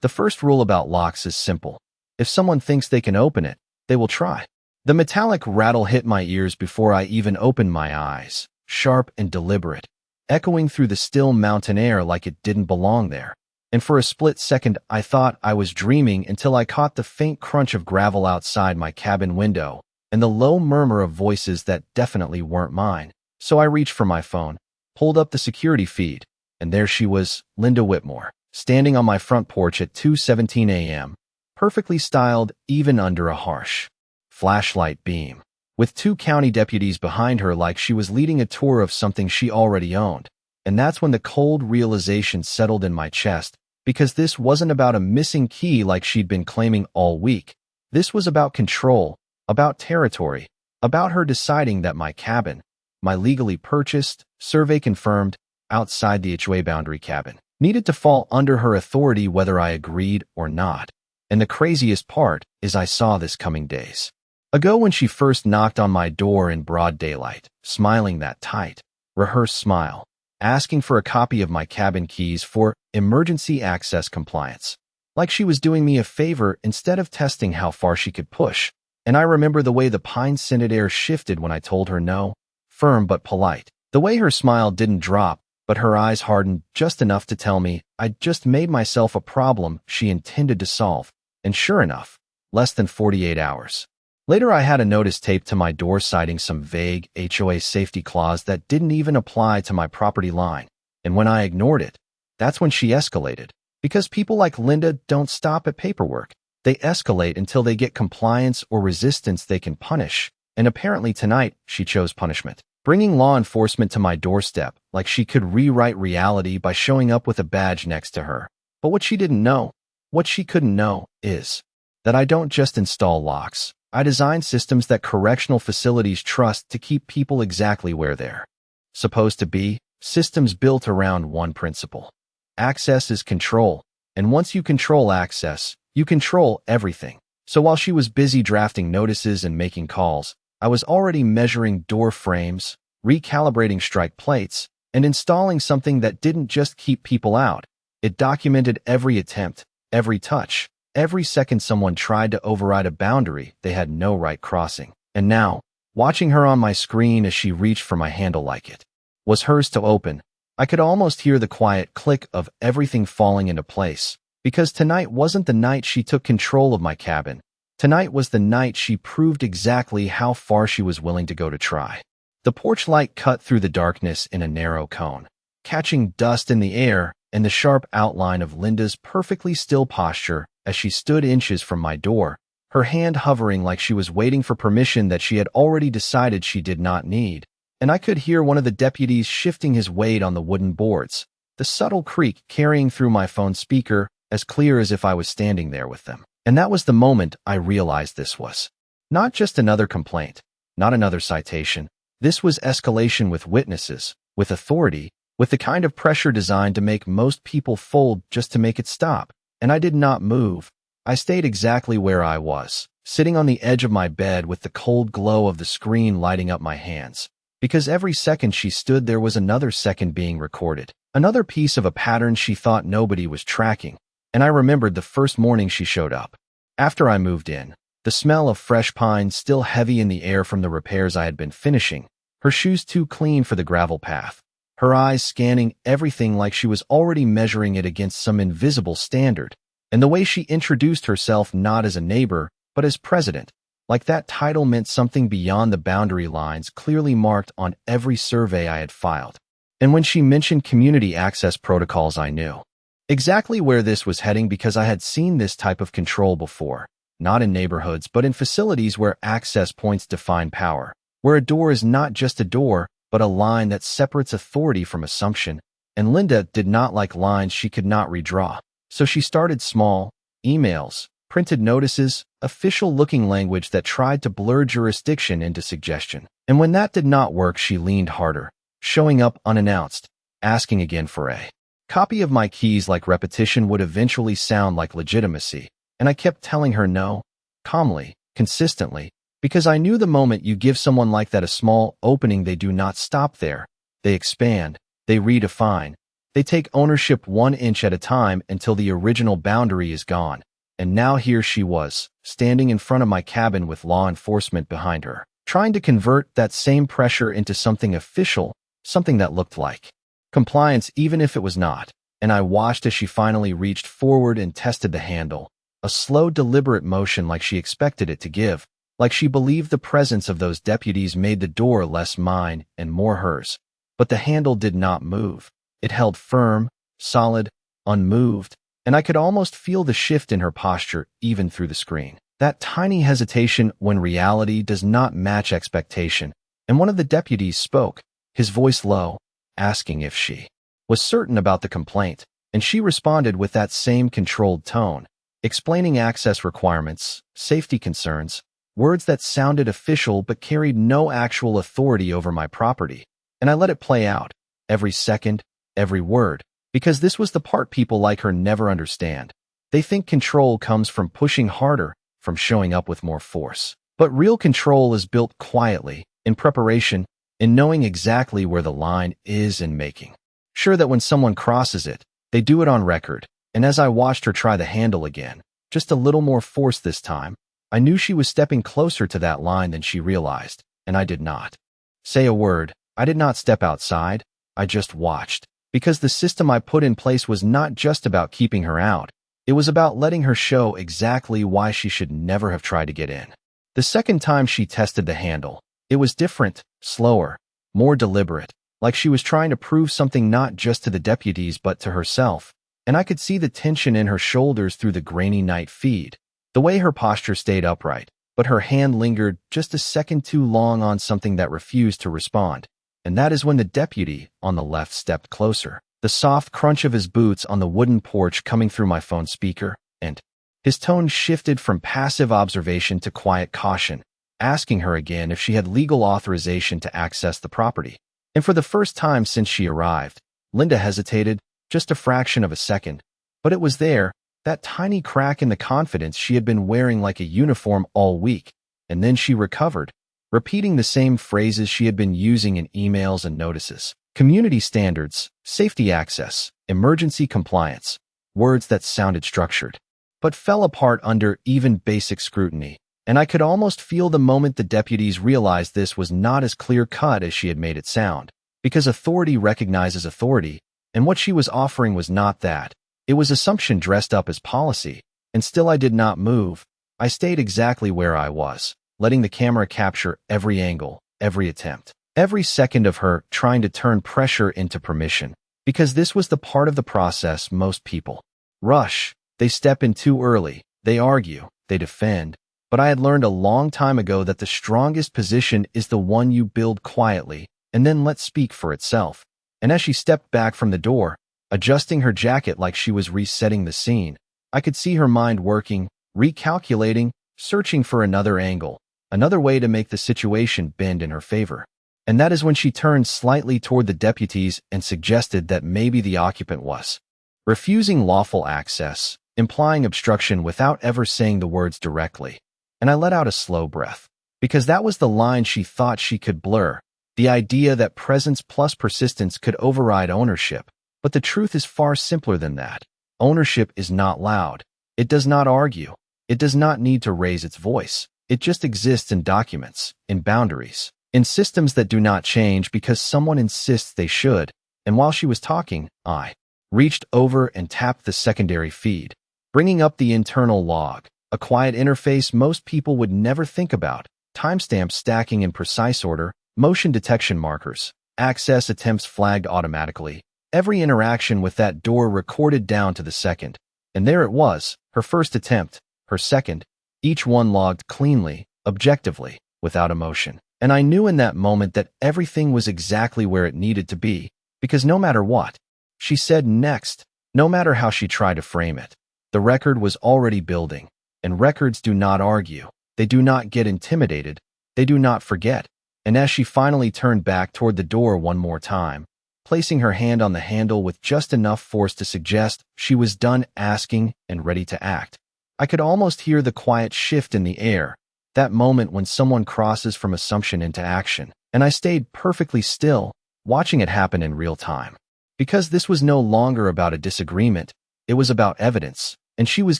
The first rule about locks is simple. If someone thinks they can open it, they will try. The metallic rattle hit my ears before I even opened my eyes, sharp and deliberate, echoing through the still mountain air like it didn't belong there. And for a split second, I thought I was dreaming until I caught the faint crunch of gravel outside my cabin window and the low murmur of voices that definitely weren't mine. So I reached for my phone, pulled up the security feed, and there she was, Linda Whitmore, standing on my front porch at 2:17 a.m., perfectly styled even under a harsh flashlight beam, with 2 county deputies behind her like she was leading a tour of something she already owned. And that's when the cold realization settled in my chest, because this wasn't about a missing key like she'd been claiming all week. This was about control, about territory, about her deciding that my cabin, my legally purchased, survey-confirmed, outside the HOA boundary cabin, needed to fall under her authority whether I agreed or not. And the craziest part is I saw this coming days ago when she first knocked on my door in broad daylight, smiling that tight, rehearsed smile, asking for a copy of my cabin keys for emergency access compliance, like she was doing me a favor instead of testing how far she could push. And I remember the way the pine-scented air shifted when I told her no, firm but polite. The way her smile didn't drop, but her eyes hardened just enough to tell me I'd just made myself a problem she intended to solve. And sure enough, less than 48 hours later, I had a notice taped to my door citing some vague HOA safety clause that didn't even apply to my property line. And when I ignored it, that's when she escalated. Because people like Linda don't stop at paperwork. They escalate until they get compliance or resistance they can punish. And apparently tonight, she chose punishment, bringing law enforcement to my doorstep like she could rewrite reality by showing up with a badge next to her. But what she didn't know, what she couldn't know, is that I don't just install locks. I design systems that correctional facilities trust to keep people exactly where they're supposed to be, systems built around one principle. Access is control, and once you control access, you control everything. So while she was busy drafting notices and making calls, I was already measuring door frames, recalibrating strike plates, and installing something that didn't just keep people out. It documented every attempt, every touch, every second someone tried to override a boundary they had no right crossing. And now, watching her on my screen as she reached for my handle like it was hers to open, I could almost hear the quiet click of everything falling into place. Because tonight wasn't the night she took control of my cabin. Tonight was the night she proved exactly how far she was willing to go to try. The porch light cut through the darkness in a narrow cone, catching dust in the air and the sharp outline of Linda's perfectly still posture as she stood inches from my door, her hand hovering like she was waiting for permission that she had already decided she did not need. And I could hear one of the deputies shifting his weight on the wooden boards, the subtle creak carrying through my phone speaker as clear as if I was standing there with them. And that was the moment I realized this was not just another complaint, not another citation. This was escalation with witnesses, with authority, with the kind of pressure designed to make most people fold just to make it stop. And I did not move. I stayed exactly where I was, sitting on the edge of my bed with the cold glow of the screen lighting up my hands. Because every second she stood there was another second being recorded, another piece of a pattern she thought nobody was tracking. And I remembered the first morning she showed up. After I moved in, the smell of fresh pine still heavy in the air from the repairs I had been finishing, her shoes too clean for the gravel path, her eyes scanning everything like she was already measuring it against some invisible standard, and the way she introduced herself not as a neighbor, but as president, like that title meant something beyond the boundary lines clearly marked on every survey I had filed. And when she mentioned community access protocols, I knew exactly where this was heading because I had seen this type of control before, not in neighborhoods, but in facilities where access points define power, where a door is not just a door, but a line that separates authority from assumption. And Linda did not like lines she could not redraw. So she started small, emails, printed notices, official-looking language that tried to blur jurisdiction into suggestion. And when that did not work, she leaned harder, showing up unannounced, asking again for a copy of my keys like repetition would eventually sound like legitimacy. And I kept telling her no, calmly, consistently, because I knew the moment you give someone like that a small opening, they do not stop there. They expand, they redefine, They take ownership 1 inch at a time until the original boundary is gone. And now here she was, standing in front of my cabin with law enforcement behind her, trying to convert that same pressure into something official, something that looked like compliance even if it was not. And I watched as she finally reached forward and tested the handle, a slow, deliberate motion like she expected it to give, like she believed the presence of those deputies made the door less mine and more hers. But the handle did not move. It held firm, solid, unmoved, and I could almost feel the shift in her posture even through the screen. That tiny hesitation when reality does not match expectation. And one of the deputies spoke, his voice low, asking if she was certain about the complaint, and she responded with that same controlled tone, explaining access requirements, safety concerns, words that sounded official but carried no actual authority over my property. And I let it play out, every second, every word, because this was the part people like her never understand. They think control comes from pushing harder, from showing up with more force. But real control is built quietly, in preparation, in knowing exactly where the line is and making sure that when someone crosses it, they do it on record. And as I watched her try the handle again, just a little more force this time, I knew she was stepping closer to that line than she realized, and I did not say a word. I did not step outside. I just watched. Because the system I put in place was not just about keeping her out. It was about letting her show exactly why she should never have tried to get in. The second time she tested the handle, it was different, slower, more deliberate, like she was trying to prove something not just to the deputies but to herself. And I could see the tension in her shoulders through the grainy night feed. The way her posture stayed upright, but her hand lingered just a second too long on something that refused to respond. And that is when the deputy on the left stepped closer, the soft crunch of his boots on the wooden porch coming through my phone speaker, and his tone shifted from passive observation to quiet caution, asking her again if she had legal authorization to access the property. And for the first time since she arrived, Linda hesitated, just a fraction of a second. But it was there, that tiny crack in the confidence she had been wearing like a uniform all week. And then she recovered, repeating the same phrases she had been using in emails and notices. Community standards, safety access, emergency compliance, words that sounded structured, but fell apart under even basic scrutiny. And I could almost feel the moment the deputies realized this was not as clear-cut as she had made it sound. Because authority recognizes authority, and what she was offering was not that. It was assumption dressed up as policy. And still I did not move. I stayed exactly where I was, letting the camera capture every angle, every attempt, every second of her trying to turn pressure into permission. Because this was the part of the process most people rush. They step in too early, they argue, they defend. But I had learned a long time ago that the strongest position is the one you build quietly and then let speak for itself. And as she stepped back from the door, adjusting her jacket like she was resetting the scene, I could see her mind working, recalculating, searching for another angle, another way to make the situation bend in her favor. And that is when she turned slightly toward the deputies and suggested that maybe the occupant was refusing lawful access, implying obstruction without ever saying the words directly. And I let out a slow breath, because that was the line she thought she could blur, the idea that presence plus persistence could override ownership. But the truth is far simpler than that. Ownership is not loud. It does not argue. It does not need to raise its voice. It just exists in documents, in boundaries, in systems that do not change because someone insists they should. And while she was talking, I reached over and tapped the secondary feed, bringing up the internal log, a quiet interface most people would never think about, timestamps stacking in precise order, motion detection markers, access attempts flagged automatically, every interaction with that door recorded down to the second. And there it was, her first attempt, her second, each one logged cleanly, objectively, without emotion. And I knew in that moment that everything was exactly where it needed to be, because no matter what she said next, no matter how she tried to frame it, the record was already building. And records do not argue. They do not get intimidated. They do not forget. And as she finally turned back toward the door one more time, placing her hand on the handle with just enough force to suggest she was done asking and ready to act, I could almost hear the quiet shift in the air, that moment when someone crosses from assumption into action. And I stayed perfectly still, watching it happen in real time. Because this was no longer about a disagreement, it was about evidence, and she was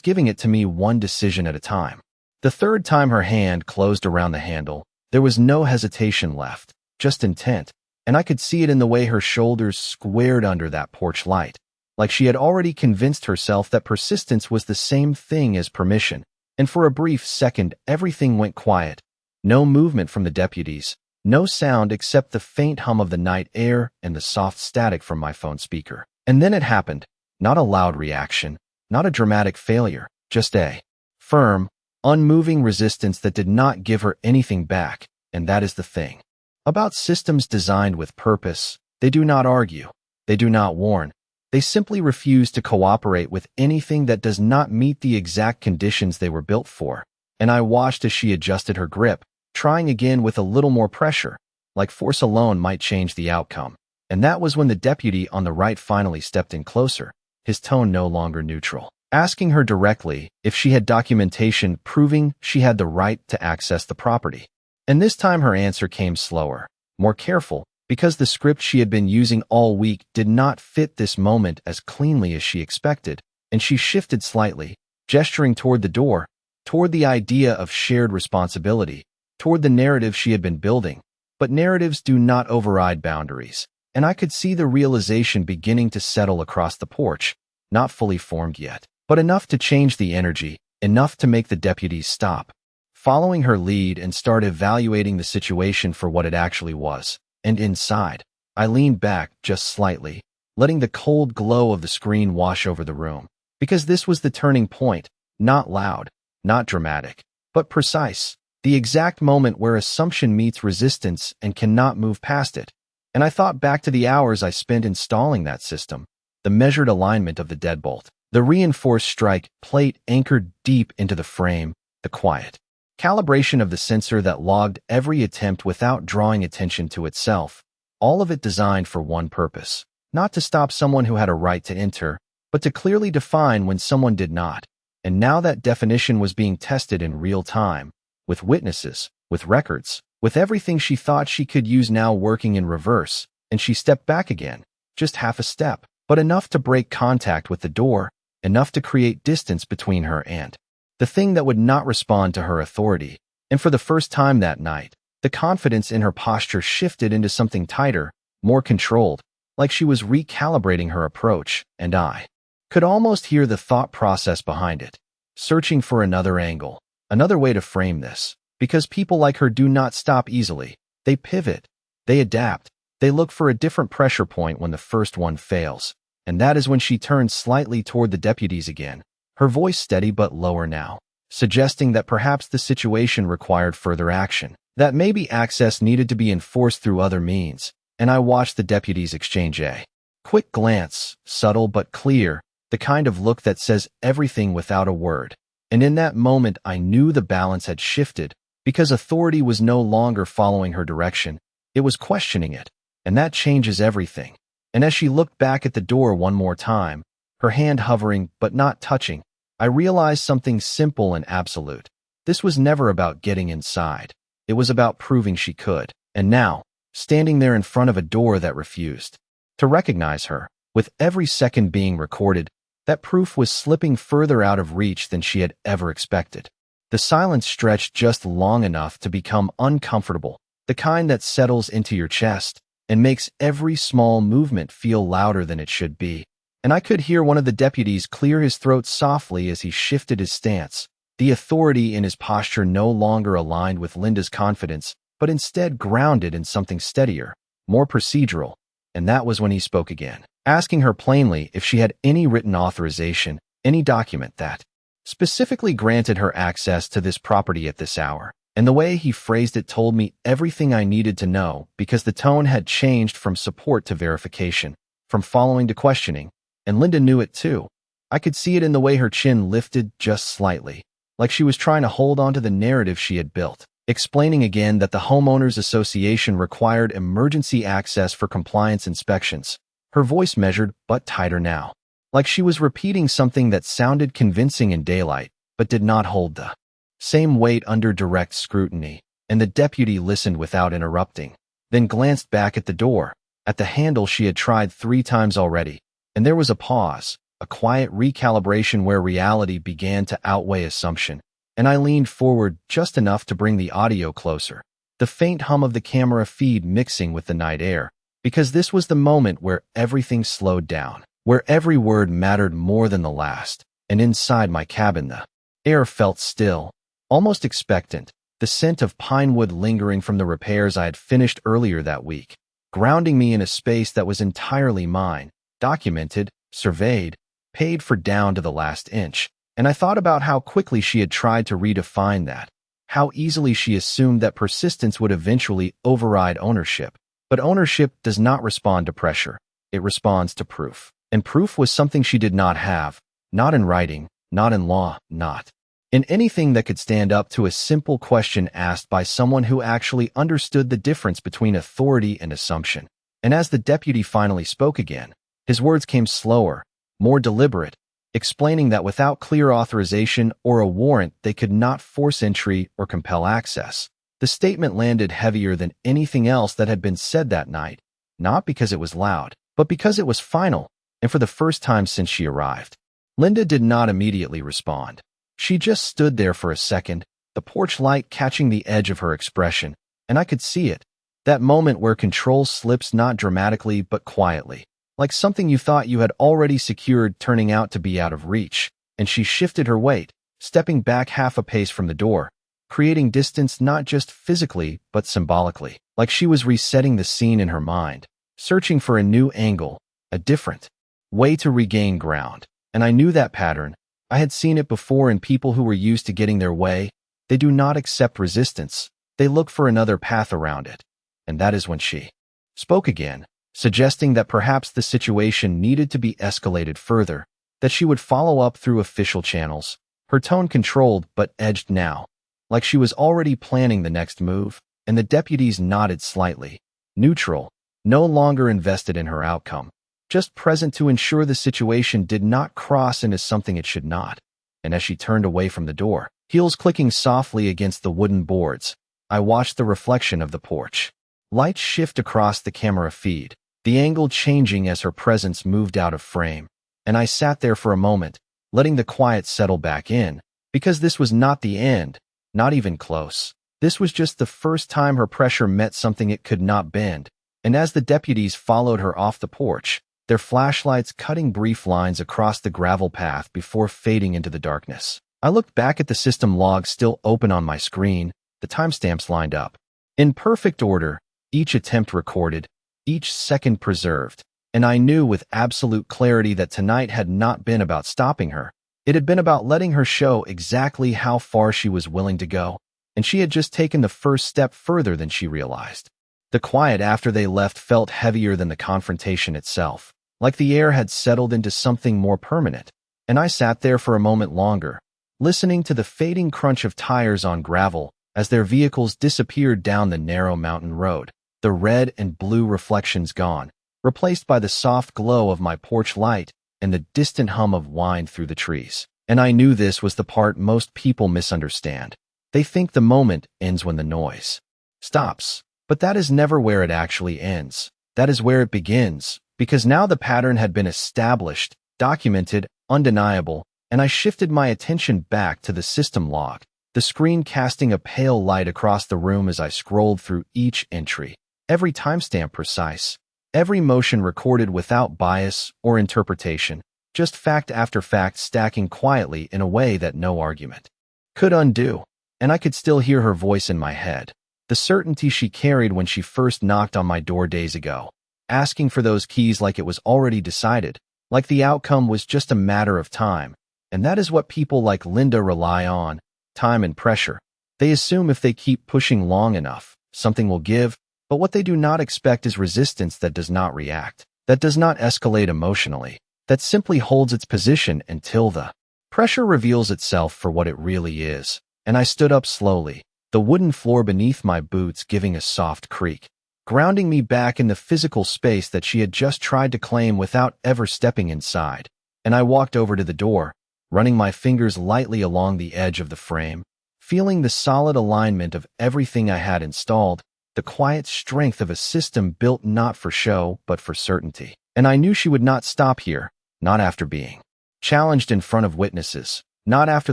giving it to me one decision at a time. The third time her hand closed around the handle, there was no hesitation left, just intent, and I could see it in the way her shoulders squared under that porch light, like she had already convinced herself that persistence was the same thing as permission. And for a brief second, everything went quiet. No movement from the deputies, no sound except the faint hum of the night air and the soft static from my phone speaker. And then it happened. Not a loud reaction, not a dramatic failure, just a firm, unmoving resistance that did not give her anything back. And that is the thing about systems designed with purpose. They do not argue. They do not warn. They simply refuse to cooperate with anything that does not meet the exact conditions they were built for. And I watched as she adjusted her grip, trying again with a little more pressure, like force alone might change the outcome. And that was when the deputy on the right finally stepped in closer, his tone no longer neutral, asking her directly if she had documentation proving she had the right to access the property. And this time her answer came slower, more careful, because the script she had been using all week did not fit this moment as cleanly as she expected, and she shifted slightly, gesturing toward the door, toward the idea of shared responsibility, toward the narrative she had been building. But narratives do not override boundaries, and I could see the realization beginning to settle across the porch, not fully formed yet, but enough to change the energy, enough to make the deputies stop, following her lead and start evaluating the situation for what it actually was. And inside, I leaned back just slightly, letting the cold glow of the screen wash over the room, because this was the turning point, not loud, not dramatic, but precise, the exact moment where assumption meets resistance and cannot move past it. And I thought back to the hours I spent installing that system, the measured alignment of the deadbolt, the reinforced strike plate anchored deep into the frame, the quiet calibration of the sensor that logged every attempt without drawing attention to itself, all of it designed for one purpose, not to stop someone who had a right to enter, but to clearly define when someone did not. And now that definition was being tested in real time, with witnesses, with records, with everything she thought she could use now working in reverse, and she stepped back again, just half a step, but enough to break contact with the door, enough to create distance between her and the thing that would not respond to her authority. And for the first time that night, the confidence in her posture shifted into something tighter, more controlled, like she was recalibrating her approach, and I could almost hear the thought process behind it, searching for another angle, another way to frame this, because people like her do not stop easily. They pivot, they adapt, they look for a different pressure point when the first one fails. And that is when she turned slightly toward the deputies again, her voice steady but lower now, suggesting that perhaps the situation required further action, that maybe access needed to be enforced through other means. And I watched the deputies exchange a quick glance, subtle but clear, the kind of look that says everything without a word. And in that moment I knew the balance had shifted, because authority was no longer following her direction, it was questioning it, and that changes everything. And as she looked back at the door one more time, her hand hovering but not touching, I realized something simple and absolute. This was never about getting inside. It was about proving she could. And now, standing there in front of a door that refused to recognize her, with every second being recorded, that proof was slipping further out of reach than she had ever expected. The silence stretched just long enough to become uncomfortable, the kind that settles into your chest and makes every small movement feel louder than it should be. And I could hear one of the deputies clear his throat softly as he shifted his stance, the authority in his posture no longer aligned with Linda's confidence, but instead grounded in something steadier, more procedural. And that was when he spoke again, asking her plainly if she had any written authorization, any document that specifically granted her access to this property at this hour. And the way he phrased it told me everything I needed to know, because the tone had changed from support to verification, from following to questioning. And Linda knew it too. I could see it in the way her chin lifted just slightly, like she was trying to hold on to the narrative she had built, explaining again that the homeowners association required emergency access for compliance inspections. Her voice measured but tighter now, like she was repeating something that sounded convincing in daylight, but did not hold the same weight under direct scrutiny. And the deputy listened without interrupting, then glanced back at the door, At the handle she had tried 3 times already, and there was a pause, a quiet recalibration where reality began to outweigh assumption, and I leaned forward just enough to bring the audio closer, the faint hum of the camera feed mixing with the night air, because this was the moment where everything slowed down, where every word mattered more than the last, and inside my cabin the air felt still, almost expectant, the scent of pine wood lingering from the repairs I had finished earlier that week, grounding me in a space that was entirely mine, documented, surveyed, paid for down to the last inch. And I thought about how quickly she had tried to redefine that, how easily she assumed that persistence would eventually override ownership. But ownership does not respond to pressure. It responds to proof. And proof was something she did not have, not in writing, not in law, not in anything that could stand up to a simple question asked by someone who actually understood the difference between authority and assumption. And as the deputy finally spoke again, his words came slower, more deliberate, explaining that without clear authorization or a warrant they could not force entry or compel access. The statement landed heavier than anything else that had been said that night, not because it was loud, but because it was final, and for the first time since she arrived. Linda did not immediately respond. She just stood there for a second, the porch light catching the edge of her expression, and I could see it, that moment where control slips not dramatically but quietly, like something you thought you had already secured turning out to be out of reach, and she shifted her weight, stepping back half a pace from the door, creating distance not just physically but symbolically, like she was resetting the scene in her mind, searching for a new angle, a different way to regain ground. And I knew that pattern. I had seen it before in people who were used to getting their way. They do not accept resistance. They look for another path around it. And that is when she spoke again, suggesting that perhaps the situation needed to be escalated further, that she would follow up through official channels, her tone controlled but edged now, like she was already planning the next move, and the deputies nodded slightly, neutral, no longer invested in her outcome, just present to ensure the situation did not cross into something it should not. And as she turned away from the door, heels clicking softly against the wooden boards, I watched the reflection of the porch. Lights shift across the camera feed, the angle changing as her presence moved out of frame, and I sat there for a moment, letting the quiet settle back in, because this was not the end, not even close. This was just the first time her pressure met something it could not bend, and as the deputies followed her off the porch, their flashlights cutting brief lines across the gravel path before fading into the darkness, I looked back at the system log still open on my screen, the timestamps lined up, in perfect order, each attempt recorded, each second preserved, and I knew with absolute clarity that tonight had not been about stopping her. It had been about letting her show exactly how far she was willing to go, and she had just taken the first step further than she realized. The quiet after they left felt heavier than the confrontation itself, like the air had settled into something more permanent, and I sat there for a moment longer, listening to the fading crunch of tires on gravel as their vehicles disappeared down the narrow mountain road, the red and blue reflections gone, replaced by the soft glow of my porch light and the distant hum of wind through the trees. And I knew this was the part most people misunderstand. They think the moment ends when the noise stops. But that is never where it actually ends. That is where it begins, because now the pattern had been established, documented, undeniable, and I shifted my attention back to the system log, the screen casting a pale light across the room as I scrolled through each entry, every timestamp precise, every motion recorded without bias or interpretation, just fact after fact stacking quietly in a way that no argument could undo. And I could still hear her voice in my head, the certainty she carried when she first knocked on my door days ago, asking for those keys like it was already decided, like the outcome was just a matter of time. And that is what people like Linda rely on, time and pressure. They assume if they keep pushing long enough, something will give, but what they do not expect is resistance that does not react, that does not escalate emotionally, that simply holds its position until the pressure reveals itself for what it really is. And I stood up slowly, the wooden floor beneath my boots giving a soft creak, grounding me back in the physical space that she had just tried to claim without ever stepping inside. And I walked over to the door, running my fingers lightly along the edge of the frame, feeling the solid alignment of everything I had installed, the quiet strength of a system built not for show, but for certainty. And I knew she would not stop here, not after being challenged in front of witnesses, not after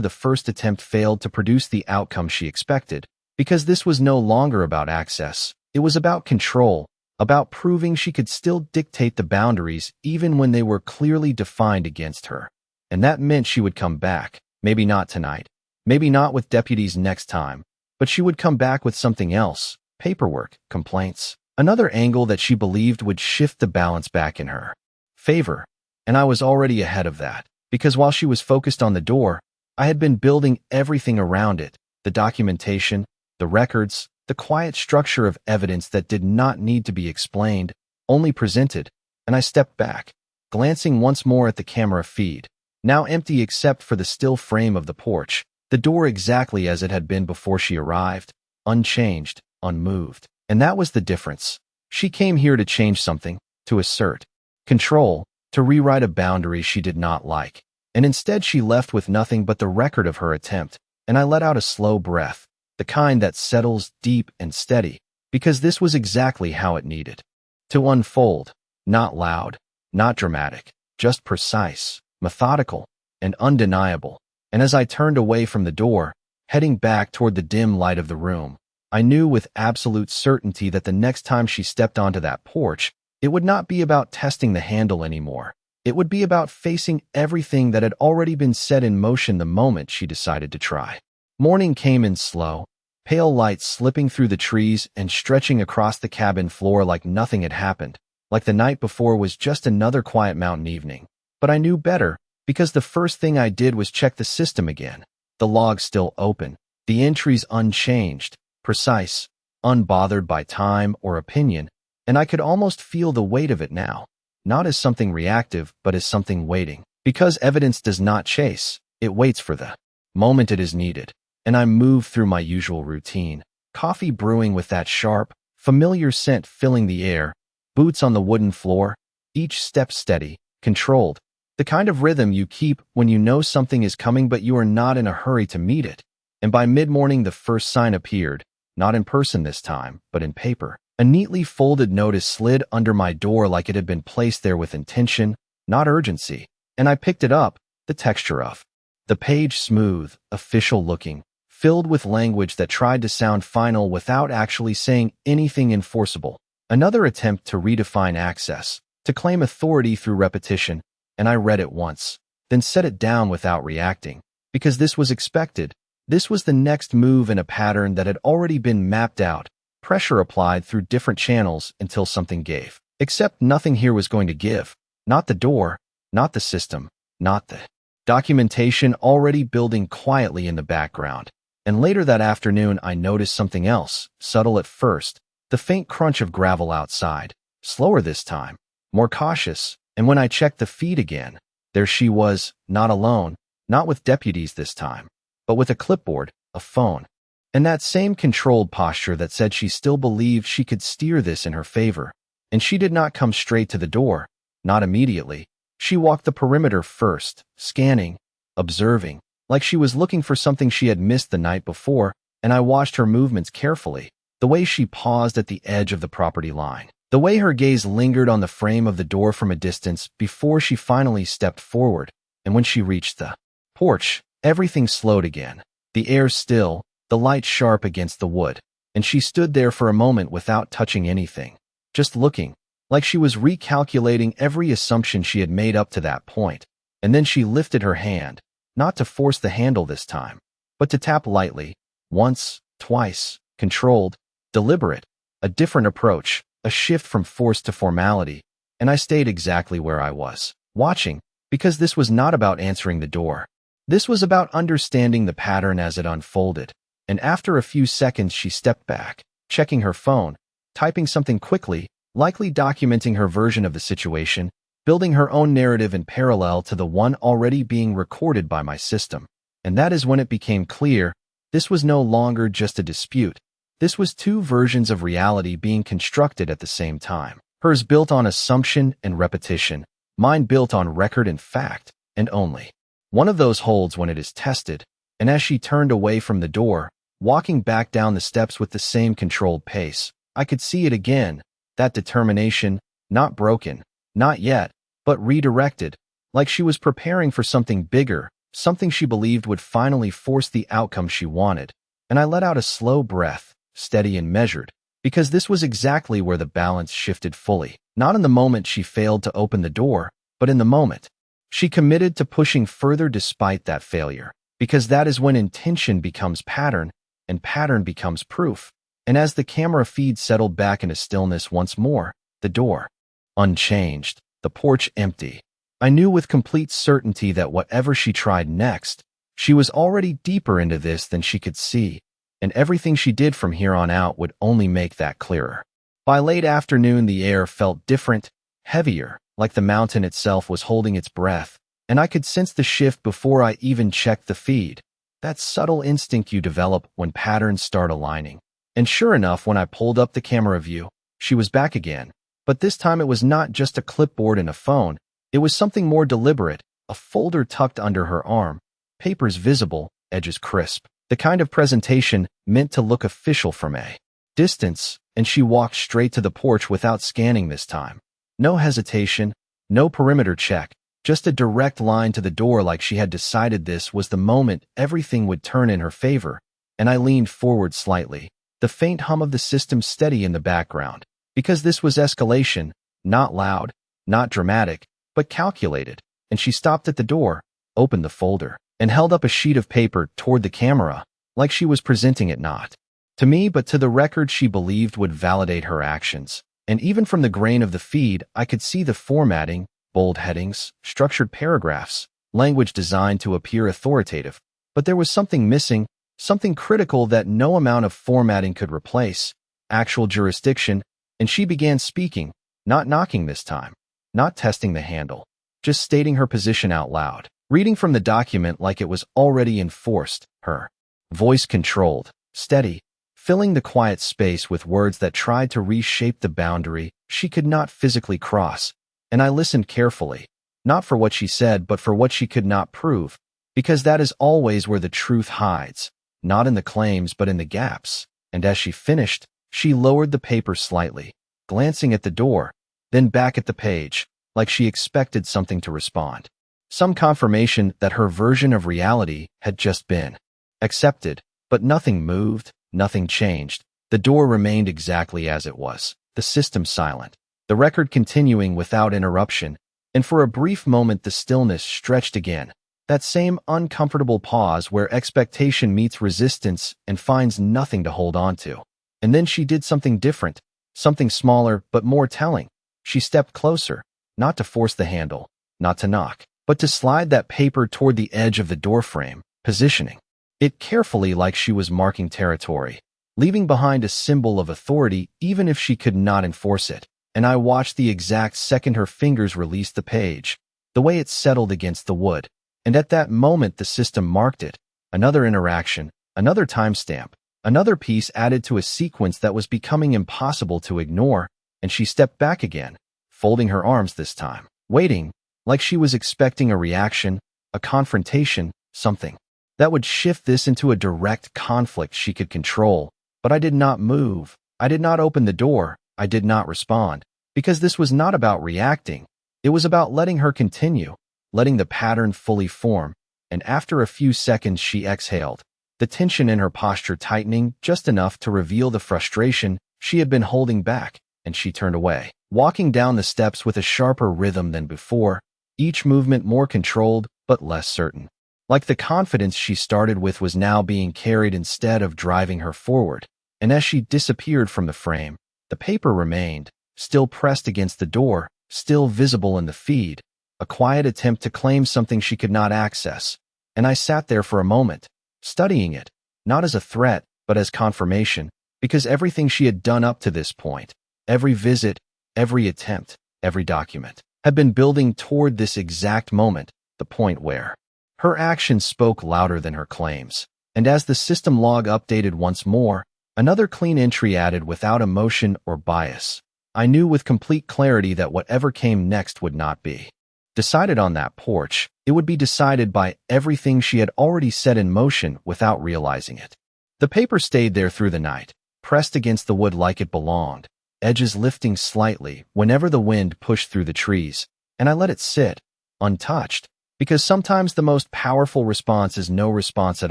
the first attempt failed to produce the outcome she expected, because this was no longer about access. It was about control, about proving she could still dictate the boundaries even when they were clearly defined against her. And that meant she would come back, maybe not tonight, maybe not with deputies next time, but she would come back with something else, paperwork, complaints, another angle that she believed would shift the balance back in her favor. And I was already ahead of that, because while she was focused on the door, I had been building everything around it, the documentation, the records, the quiet structure of evidence that did not need to be explained, only presented, and I stepped back, glancing once more at the camera feed, now empty except for the still frame of the porch, the door exactly as it had been before she arrived, unchanged, unmoved. And that was the difference. She came here to change something, to assert control, to rewrite a boundary she did not like. And instead she left with nothing but the record of her attempt, and I let out a slow breath, the kind that settles deep and steady, because this was exactly how it needed to unfold, not loud, not dramatic, just precise, methodical, and undeniable. And as I turned away from the door, heading back toward the dim light of the room, I knew with absolute certainty that the next time she stepped onto that porch, it would not be about testing the handle anymore. It would be about facing everything that had already been set in motion the moment she decided to try. Morning came in slow, pale light slipping through the trees and stretching across the cabin floor like nothing had happened, like the night before was just another quiet mountain evening. But I knew better, because the first thing I did was check the system again. The log still open, the entries unchanged, precise, unbothered by time or opinion, and I could almost feel the weight of it now, not as something reactive, but as something waiting. Because evidence does not chase, it waits for the moment it is needed. And I moved through my usual routine, coffee brewing with that sharp, familiar scent filling the air, boots on the wooden floor, each step steady, controlled, the kind of rhythm you keep when you know something is coming but you are not in a hurry to meet it. And by mid-morning the first sign appeared, not in person this time, but in paper. A neatly folded notice slid under my door like it had been placed there with intention, not urgency, and I picked it up, the texture of the page smooth, official-looking, filled with language that tried to sound final without actually saying anything enforceable. Another attempt to redefine access, to claim authority through repetition, and I read it once, then set it down without reacting, because this was expected. This was the next move in a pattern that had already been mapped out, pressure applied through different channels until something gave. Except nothing here was going to give. Not the door, not the system, not the documentation already building quietly in the background. And later that afternoon I noticed something else, subtle at first, the faint crunch of gravel outside, slower this time, more cautious, and when I checked the feed again, there she was, not alone, not with deputies this time, but with a clipboard, a phone, and that same controlled posture that said she still believed she could steer this in her favor. And she did not come straight to the door, not immediately. She walked the perimeter first, scanning, observing, like she was looking for something she had missed the night before, and I watched her movements carefully, the way she paused at the edge of the property line, the way her gaze lingered on the frame of the door from a distance before she finally stepped forward, and when she reached the porch, everything slowed again, the air still, the light sharp against the wood, and she stood there for a moment without touching anything, just looking, like she was recalculating every assumption she had made up to that point. And then she lifted her hand, not to force the handle this time, but to tap lightly, once, twice, controlled, deliberate, a different approach, a shift from force to formality, and I stayed exactly where I was, watching, because this was not about answering the door. This was about understanding the pattern as it unfolded. And after a few seconds she stepped back, checking her phone, typing something quickly, likely documenting her version of the situation, building her own narrative in parallel to the one already being recorded by my system. And that is when it became clear, this was no longer just a dispute. This was two versions of reality being constructed at the same time. Hers built on assumption and repetition, mine built on record and fact, and only one of those holds when it is tested. And as she turned away from the door, walking back down the steps with the same controlled pace, I could see it again, that determination, not broken, not yet, but redirected, like she was preparing for something bigger, something she believed would finally force the outcome she wanted. And I let out a slow breath, steady and measured, because this was exactly where the balance shifted fully. Not in the moment she failed to open the door, but in the moment she committed to pushing further despite that failure, because that is when intention becomes pattern, and pattern becomes proof. And as the camera feed settled back into stillness once more, the door unchanged, the porch empty, I knew with complete certainty that whatever she tried next, she was already deeper into this than she could see, and everything she did from here on out would only make that clearer. By late afternoon, the air felt different, heavier, like the mountain itself was holding its breath, and I could sense the shift before I even checked the feed. That subtle instinct you develop when patterns start aligning. And sure enough, when I pulled up the camera view, she was back again. But this time it was not just a clipboard and a phone. It was something more deliberate, a folder tucked under her arm, papers visible, edges crisp, the kind of presentation meant to look official from a distance, and she walked straight to the porch without scanning this time. No hesitation, no perimeter check, just a direct line to the door like she had decided this was the moment everything would turn in her favor, and I leaned forward slightly, the faint hum of the system steady in the background, because this was escalation, not loud, not dramatic, but calculated, and she stopped at the door, opened the folder, and held up a sheet of paper toward the camera, like she was presenting it not to me but to the record she believed would validate her actions. And even from the grain of the feed, I could see the formatting, bold headings, structured paragraphs, language designed to appear authoritative. But there was something missing, something critical that no amount of formatting could replace, actual jurisdiction, and she began speaking, not knocking this time, not testing the handle, just stating her position out loud, reading from the document like it was already enforced, her voice controlled, steady, filling the quiet space with words that tried to reshape the boundary she could not physically cross. And I listened carefully, not for what she said but for what she could not prove, because that is always where the truth hides, not in the claims but in the gaps. And as she finished, she lowered the paper slightly, glancing at the door, then back at the page, like she expected something to respond. Some confirmation that her version of reality had just been accepted, but nothing moved. Nothing changed. The door remained exactly as it was, the system silent, the record continuing without interruption, and for a brief moment the stillness stretched again, that same uncomfortable pause where expectation meets resistance and finds nothing to hold on to. And then she did something different, something smaller but more telling. She stepped closer, not to force the handle, not to knock, but to slide that paper toward the edge of the doorframe, positioning it carefully like she was marking territory, leaving behind a symbol of authority even if she could not enforce it. And I watched the exact second her fingers released the page, the way it settled against the wood. And at that moment the system marked it, another interaction, another timestamp, another piece added to a sequence that was becoming impossible to ignore, and she stepped back again, folding her arms this time, waiting, like she was expecting a reaction, a confrontation, something that would shift this into a direct conflict she could control. But I did not move. I did not open the door. I did not respond. Because this was not about reacting. It was about letting her continue, letting the pattern fully form. And after a few seconds she exhaled, the tension in her posture tightening just enough to reveal the frustration she had been holding back, and she turned away, walking down the steps with a sharper rhythm than before, each movement more controlled but less certain. Like the confidence she started with was now being carried instead of driving her forward. And as she disappeared from the frame, the paper remained, still pressed against the door, still visible in the feed, a quiet attempt to claim something she could not access. And I sat there for a moment, studying it, not as a threat, but as confirmation, because everything she had done up to this point, every visit, every attempt, every document, had been building toward this exact moment, the point where her actions spoke louder than her claims. And as the system log updated once more, another clean entry added without emotion or bias, I knew with complete clarity that whatever came next would not be decided on that porch. It would be decided by everything she had already set in motion without realizing it. The paper stayed there through the night, pressed against the wood like it belonged, edges lifting slightly whenever the wind pushed through the trees, and I let it sit, untouched, because sometimes the most powerful response is no response at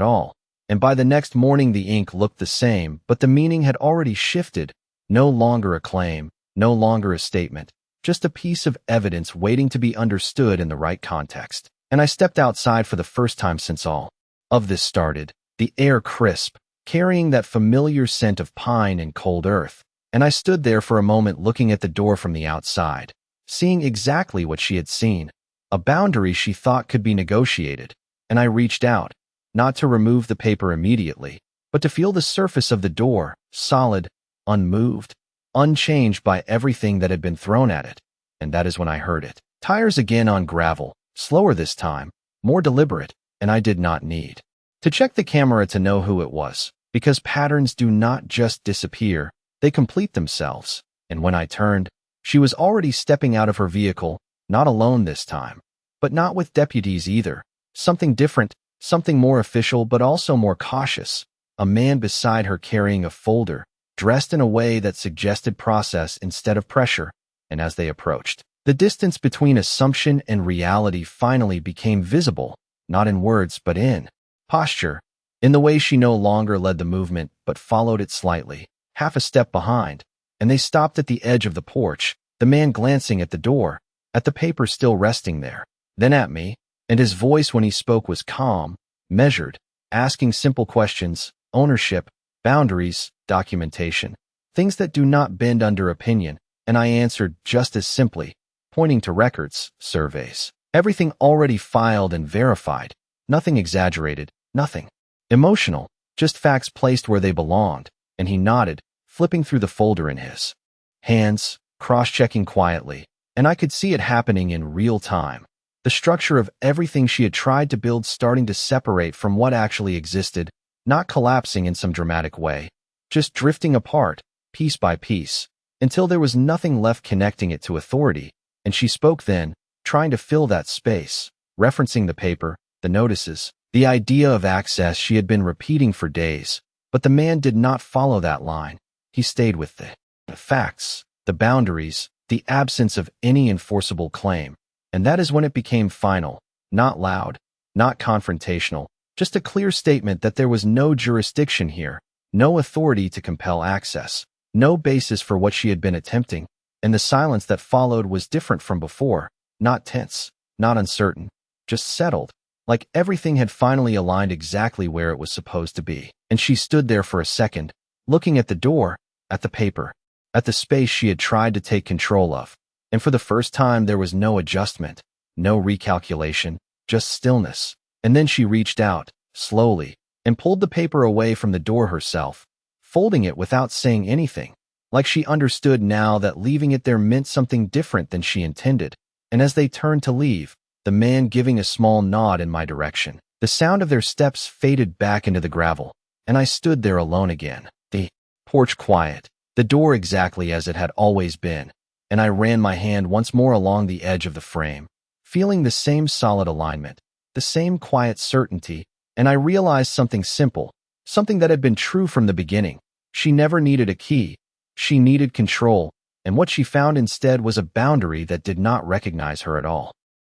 all. And by the next morning the ink looked the same, but the meaning had already shifted. No longer a claim, no longer a statement, just a piece of evidence waiting to be understood in the right context. And I stepped outside for the first time since all of this started, the air crisp, carrying that familiar scent of pine and cold earth. And I stood there for a moment looking at the door from the outside, seeing exactly what she had seen, a boundary she thought could be negotiated. And I reached out, not to remove the paper immediately, but to feel the surface of the door, solid, unmoved, unchanged by everything that had been thrown at it. And that is when I heard it. Tires again on gravel, slower this time, more deliberate, and I did not need to check the camera to know who it was, because patterns do not just disappear, they complete themselves. And when I turned, she was already stepping out of her vehicle, not alone this time, but not with deputies either. Something different, something more official but also more cautious. A man beside her carrying a folder, dressed in a way that suggested process instead of pressure. And as they approached, the distance between assumption and reality finally became visible, not in words but in posture, in the way she no longer led the movement but followed it slightly, half a step behind. And they stopped at the edge of the porch, the man glancing at the door, at the paper still resting there, then at me, and his voice when he spoke was calm, measured, asking simple questions, ownership, boundaries, documentation, things that do not bend under opinion, and I answered just as simply, pointing to records, surveys, everything already filed and verified, nothing exaggerated, nothing emotional, just facts placed where they belonged. And he nodded, flipping through the folder in his hands, cross-checking quietly, and I could see it happening in real time. The structure of everything she had tried to build starting to separate from what actually existed, not collapsing in some dramatic way, just drifting apart, piece by piece, until there was nothing left connecting it to authority. And she spoke then, trying to fill that space, referencing the paper, the notices, the idea of access she had been repeating for days. But the man did not follow that line. He stayed with the facts, the boundaries, the absence of any enforceable claim. And that is when it became final, not loud, not confrontational, just a clear statement that there was no jurisdiction here, no authority to compel access, no basis for what she had been attempting. And the silence that followed was different from before, not tense, not uncertain, just settled, like everything had finally aligned exactly where it was supposed to be. And she stood there for a second, looking at the door, at the paper, at the space she had tried to take control of. And for the first time there was no adjustment, no recalculation, just stillness. And then she reached out, slowly, and pulled the paper away from the door herself, folding it without saying anything, like she understood now that leaving it there meant something different than she intended. And as they turned to leave, the man giving a small nod in my direction, the sound of their steps faded back into the gravel, and I stood there alone again, the porch quiet, the door exactly as it had always been, and I ran my hand once more along the edge of the frame, feeling the same solid alignment, the same quiet certainty, and I realized something simple, something that had been true from the beginning. She never needed a key, she needed control, and what she found instead was a boundary that did not recognize her at all.